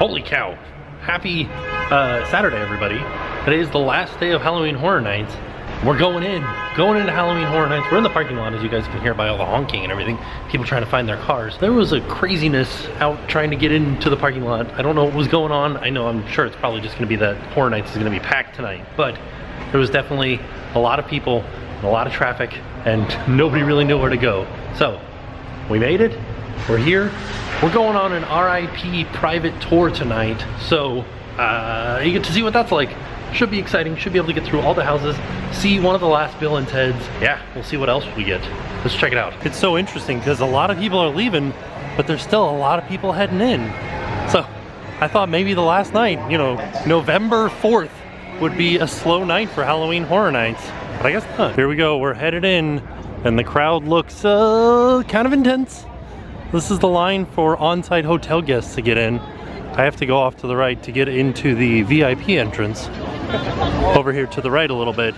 Holy cow. Happy Saturday, everybody. Today is the last day of Halloween Horror Nights. We're going into Halloween Horror Nights. We're in the parking lot, as you guys can hear by all the honking and everything. People trying to find their cars. There was a craziness out trying to get into the parking lot. I don't know what was going on. I'm sure it's probably just gonna be that Horror Nights is gonna be packed tonight. But there was definitely a lot of people, and a lot of traffic, and nobody really knew where to go. So, we made it. We're here. We're going on an RIP private tour tonight. So, you get to see what that's like. Should be exciting, should be able to get through all the houses, see one of the last Bill and Ted's. Yeah, we'll see what else we get. Let's check it out. It's so interesting because a lot of people are leaving, but there's still a lot of people heading in. So I thought maybe the last night, you know, November 4th would be a slow night for Halloween Horror Nights, but I guess not. Here we go, we're headed in, and the crowd looks kind of intense. This is the line for on-site hotel guests to get in. I have to go off to the right to get into the VIP entrance. Over here to the right a little bit.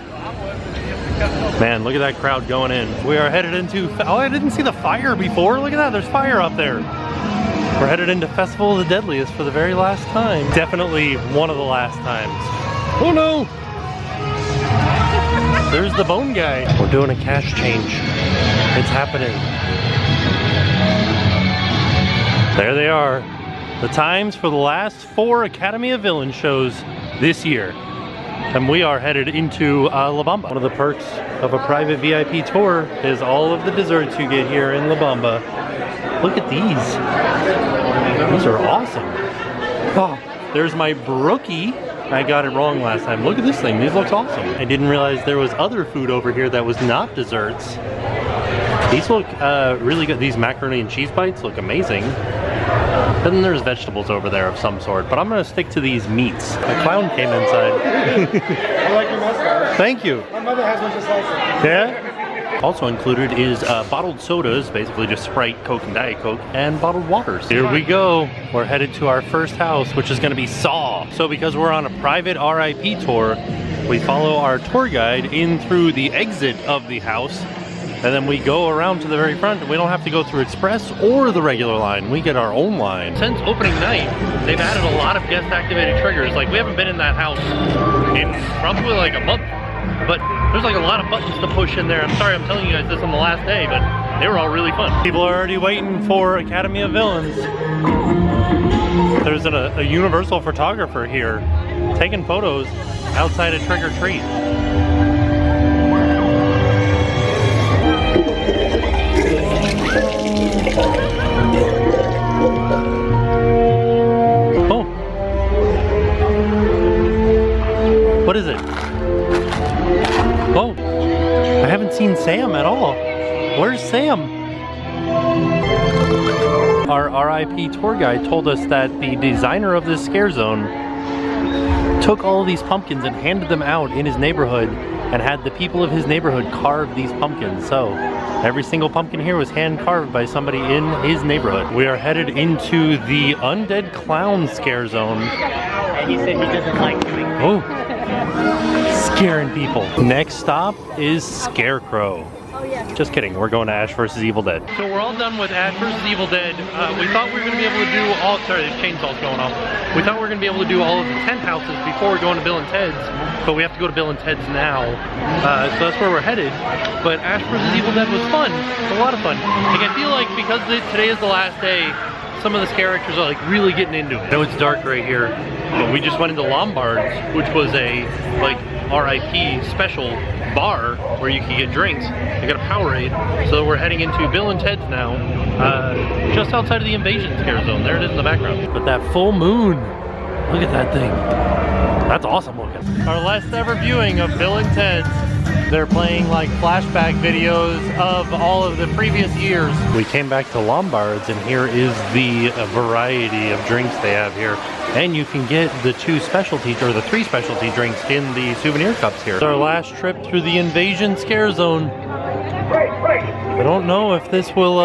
Man, look at that crowd going in. We are headed into, oh, I didn't see the fire before. Look at that, there's fire up there. We're headed into Festival of the Deadliest for the very last time. Definitely one of the last times. Oh no! There's the bone guy. We're doing a cash change. It's happening. There they are. The times for the last 4 Academy of Villains shows this year. And we are headed into La Bamba. One of the perks of a private VIP tour is all of the desserts you get here in La Bamba. Look at these. These are awesome. Oh, there's my brookie. I got it wrong last time. Look at this thing. These looks awesome. I didn't realize there was other food over here that was not desserts. These look really good. These macaroni and cheese bites look amazing. Then there's vegetables over there of some sort, but I'm gonna stick to these meats. A clown came inside. I like your mustache. Thank you. My mother has one just like it. Yeah? Also included is bottled sodas, basically just Sprite, Coke, and Diet Coke, and bottled waters. Here we go. We're headed to our first house, which is gonna be Saw. So because we're on a private RIP tour, we follow our tour guide in through the exit of the house, and then we go around to the very front, and we don't have to go through Express or the regular line. We get our own line. Since opening night, they've added a lot of guest-activated triggers. Like, we haven't been in that house in probably like a month, but there's like a lot of buttons to push in there. I'm sorry I'm telling you guys this on the last day, but they were all really fun. People are already waiting for Academy of Villains. There's a Universal photographer here taking photos outside a Trick or Treat. Oh. What is it? Oh. I haven't seen Sam at all. Where's Sam? Our RIP tour guide told us that the designer of this scare zone took all of these pumpkins and handed them out in his neighborhood and had the people of his neighborhood carve these pumpkins. So every single pumpkin here was hand carved by somebody in his neighborhood. We are headed into the Undead Clown scare zone. And he said he doesn't like doing that. Oh, scaring people. Next stop is Scarecrow. Just kidding, we're going to Ash vs. Evil Dead. So we're all done with Ash vs. Evil Dead. We thought we were going to be able to do all, sorry, the chainsaw's going off. We thought we were going to be able to do all of the tent houses before we're going to Bill and Ted's, but we have to go to Bill and Ted's now. So that's where we're headed. But Ash vs. Evil Dead was fun, a lot of fun. Like, I feel like because today is the last day, some of the scare actors are like really getting into it. I know it's dark right here, but we just went into Lombard's, which was a like RIP special bar where you can get drinks. They got a Powerade. So we're heading into Bill and Ted's now, just outside of the Invasion scare zone. There it is in the background. But that full moon, look at that thing. That's awesome looking. Our last ever viewing of Bill and Ted's. They're playing like flashback videos of all of the previous years. We came back to Lombard's, and here is the variety of drinks they have here. And you can get the 3 specialty drinks in the souvenir cups here. It's our last trip through the Invasion scare zone. I don't know if this will,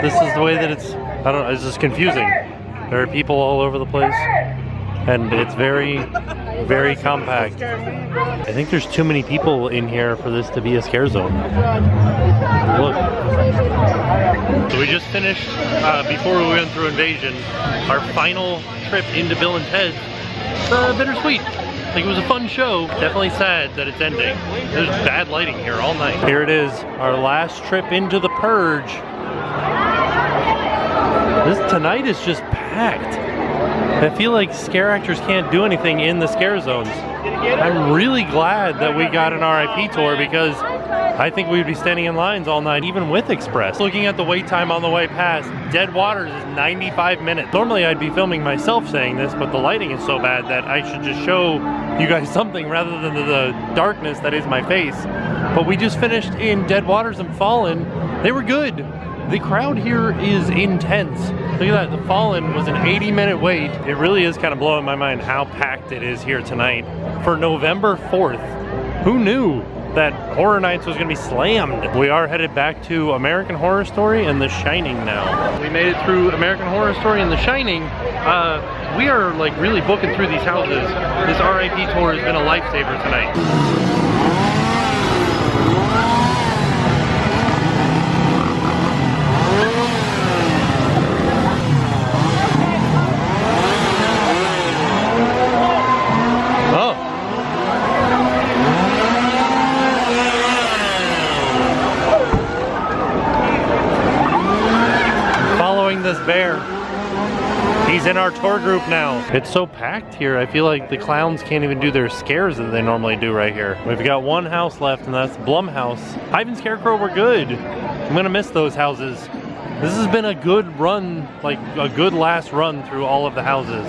this is the way that it's, I don't know, it's just confusing. There are people all over the place. and it's very, very compact. I think there's too many people in here for this to be a scare zone. Look. So we just finished, before we went through Invasion, our final trip into Bill and Ted's. It's bittersweet. Like, it was a fun show. Definitely sad that it's ending. There's bad lighting here all night. Here it is, our last trip into the Purge. Tonight is just packed. I feel like scare actors can't do anything in the scare zones. I'm really glad that we got an RIP tour because I think we'd be standing in lines all night, even with Express. Looking at the wait time on the way past, Dead Waters is 95 minutes. Normally I'd be filming myself saying this, but the lighting is so bad that I should just show you guys something rather than the darkness that is my face. But we just finished in Dead Waters and Fallen. They were good. The crowd here is intense. Look at that, the Fallen was an 80-minute wait. It really is kind of blowing my mind how packed it is here tonight for November 4th. Who knew that Horror Nights was gonna be slammed? We are headed back to American Horror Story and The Shining now. We made it through American Horror Story and The Shining. We are like really booking through these houses. This RIP tour has been a lifesaver tonight. This bear. He's in our tour group now. It's so packed here, I feel like the clowns can't even do their scares that they normally do right here. We've got one house left, and that's Blumhouse. Hive and Scarecrow were good. I'm gonna miss those houses. This has been a good run, like a good last run through all of the houses.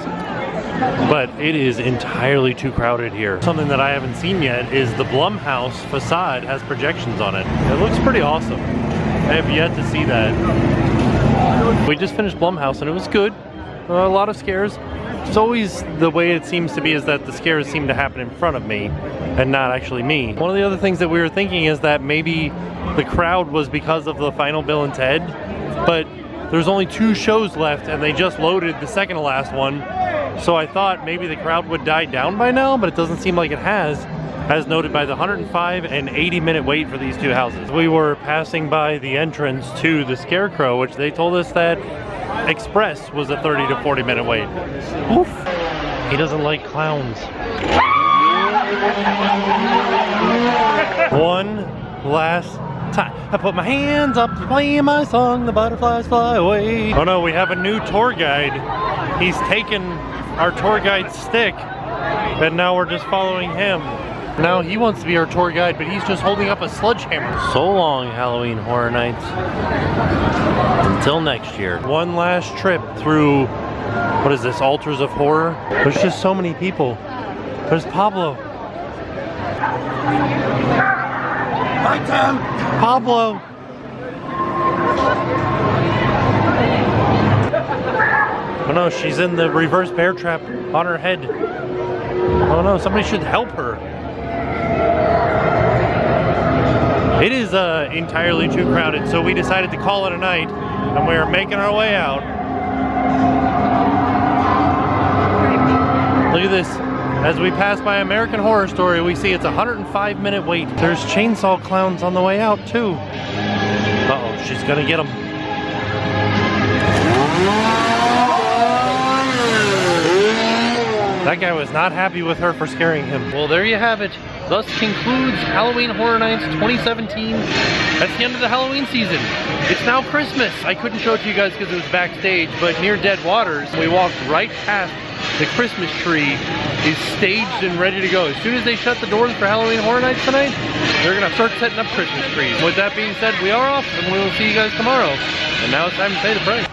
But it is entirely too crowded here. Something that I haven't seen yet is the Blumhouse facade has projections on it. It looks pretty awesome. I have yet to see that. We just finished Blumhouse and it was good. A lot of scares. It's always the way it seems to be is that the scares seem to happen in front of me and not actually me. One of the other things that we were thinking is that maybe the crowd was because of the final Bill and Ted, but there's only 2 shows left and they just loaded the second to last one. So I thought maybe the crowd would die down by now, but it doesn't seem like it has, as noted by the 105 and 80-minute wait for these 2 houses. We were passing by the entrance to the Scarecrow, which they told us that Express was a 30 to 40-minute wait. Oof. He doesn't like clowns. One last time. I put my hands up to play my song, the butterflies fly away. Oh no, we have a new tour guide. He's taken our tour guide stick, and now we're just following him. Now he wants to be our tour guide, but he's just holding up a sledgehammer. So long, Halloween Horror Nights. Until next year. One last trip through, what is this, Altars of Horror? There's just so many people. There's Pablo. Hi, Tim. Pablo. Oh no, she's in the reverse bear trap on her head. Oh no, somebody should help her. It is entirely too crowded, so we decided to call it a night, and we are making our way out. Look at this. As we pass by American Horror Story, we see it's a 105-minute wait. There's chainsaw clowns on the way out, too. Uh-oh, she's gonna get them. That guy was not happy with her for scaring him. Well, there you have it. Thus concludes Halloween Horror Nights 2017. That's the end of the Halloween season. It's now Christmas. I couldn't show it to you guys because it was backstage, but near Dead Waters, we walked right past the Christmas tree is staged and ready to go. As soon as they shut the doors for Halloween Horror Nights tonight, they're gonna start setting up Christmas trees. With that being said, we are off, and we will see you guys tomorrow. And now it's time to pay the price.